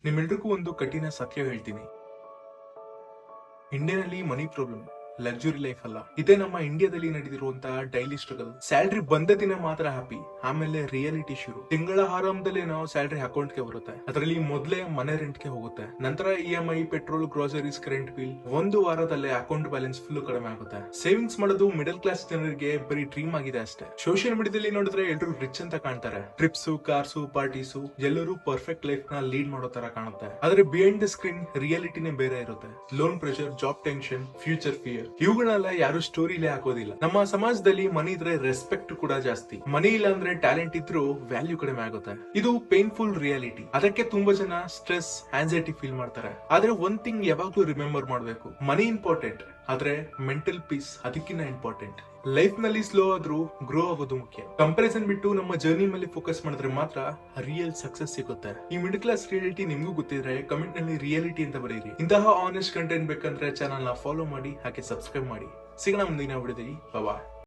ನಿಮ್ಮೆಲ್ರಿಗೂ ಒಂದು ಕಠಿಣ ಸತ್ಯ ಹೇಳ್ತೀನಿ. ಇಂಡಿಯಾದಲ್ಲಿ ಮನಿ ಪ್ರಾಬ್ಲಮ್ ಲಕ್ಸುರಿ ಲೈಫ್ ಅಲ್ಲ. ಇದೇ ನಮ್ಮ ಇಂಡಿಯಾದಲ್ಲಿ ನಡೆದಿರುವಂತಹ ಡೈಲಿ ಸ್ಟ್ರಗಲ್. ಸ್ಯಾಲ್ರಿ ಬಂದ ದಿನ ಮಾತ್ರ ಹ್ಯಾಪಿ, ಆಮೇಲೆ ರಿಯಾಲಿಟಿ ಶುರು. ತಿಂಗಳ ಆರಂಭದಲ್ಲಿ ನಾವು ಸ್ಯಾಲ್ರಿ ಅಕೌಂಟ್ ಗೆ ಬರುತ್ತೆ, ಅದರಲ್ಲಿ ಮೊದಲೇ ಮನೆ ರೆಂಟ್ ಗೆ ಹೋಗುತ್ತೆ, ನಂತರ EMI, petrol, groceries, current bill. ಒಂದು ವಾರದಲ್ಲೇ ಅಕೌಂಟ್ ಬ್ಯಾಲೆನ್ಸ್ ಫುಲ್ ಕಡಿಮೆ ಆಗುತ್ತೆ. ಸೇವಿಂಗ್ಸ್ ಮಾಡೋದು ಮಿಡಲ್ ಕ್ಲಾಸ್ ಜನರಿಗೆ ಬರೀ ಡ್ರೀಮ್ ಆಗಿದೆ ಅಷ್ಟೇ. ಸೋಷಿಯಲ್ ಮೀಡಿಯಾದಲ್ಲಿ ನೋಡಿದ್ರೆ ಎಲ್ಲರೂ ರಿಚ್ ಅಂತ ಕಾಣ್ತಾರೆ. ಟ್ರಿಪ್ಸ್, ಕಾರ್ಸು, ಪಾರ್ಟೀಸು, ಎಲ್ಲರೂ ಪರ್ಫೆಕ್ಟ್ ಲೈಫ್ ನ ಲೀಡ್ ಮಾಡೋ ತರ ಕಾಣುತ್ತೆ. ಆದ್ರೆ ಬಿಹೈಂಡ್ ದ ಸ್ಕ್ರೀನ್ ರಿಯಾಲಿಟಿನೇ ಬೇರೆ ಇರುತ್ತೆ. Loan pressure, job tension, future fear, ಇವುಗಳೆಲ್ಲ ಯಾರು ಸ್ಟೋರಿಲೇ ಹಾಕೋದಿಲ್ಲ. ನಮ್ಮ ಸಮಾಜದಲ್ಲಿ ಮನಿ ಇದ್ರೆ ರೆಸ್ಪೆಕ್ಟ್ ಕೂಡ ಜಾಸ್ತಿ, ಮನಿ ಇಲ್ಲ ಅಂದ್ರೆ ಟ್ಯಾಲೆಂಟ್ ಇದ್ರೂ ವ್ಯಾಲ್ಯೂ ಕಡಿಮೆ ಆಗುತ್ತೆ. ಇದು ಪೇನ್ಫುಲ್ ರಿಯಾಲಿಟಿ. ಅದಕ್ಕೆ ತುಂಬಾ ಜನ ಸ್ಟ್ರೆಸ್, ಆಂಗ್ಸೈಟಿ ಫೀಲ್ ಮಾಡ್ತಾರೆ. ಆದ್ರೆ ಒಂದ್ ಥಿಂಗ್ ಯಾವಾಗ್ಲೂ ರಿಮೆಂಬರ್ ಮಾಡ್ಬೇಕು, ಮನಿ ಇಂಪಾರ್ಟೆಂಟ್, ಆದ್ರೆ ಮೆಂಟಲ್ ಪೀಸ್ ಅದಕ್ಕಿಂತ ಇಂಪಾರ್ಟೆಂಟ್. ಲೈಫ್ ನಲ್ಲಿ ಸ್ಲೋ ಆದ್ರೂ ಗ್ರೋ ಆಗೋದು ಮುಖ್ಯ. ಕಂಪಾರಿಸನ್ ಬಿಟ್ಟು ನಮ್ಮ ಜರ್ನಿ ಮೇಲೆ ಫೋಕಸ್ ಮಾಡಿದ್ರೆ ಮಾತ್ರ ರಿಯಲ್ ಸಕ್ಸಸ್ ಸಿಗುತ್ತೆ. ಈ ಮಿಡಲ್ ಕ್ಲಾಸ್ ರಿಯಾಲಿಟಿ ನಿಮ್ಗೂ ಗೊತ್ತಿದ್ರೆ ಕಮೆಂಟ್ ನಲ್ಲಿ ರಿಯಾಲಿಟಿ ಅಂತ ಬರೀರಿ. ಇಂತಹ ಆನೆಸ್ಟ್ ಕಂಟೆಂಟ್ ಬೇಕಂದ್ರೆ ಚಾನಲ್ ನ ಫಾಲೋ ಮಾಡಿ, ಹಾಗೆ ಸಬ್ಸ್ಕ್ರೈಬ್ ಮಾಡಿ. ಸಿಗೋಣ ಮುಂದಿನ ವಿಡಿಯೋದಲ್ಲಿ. ಬಾಯ್.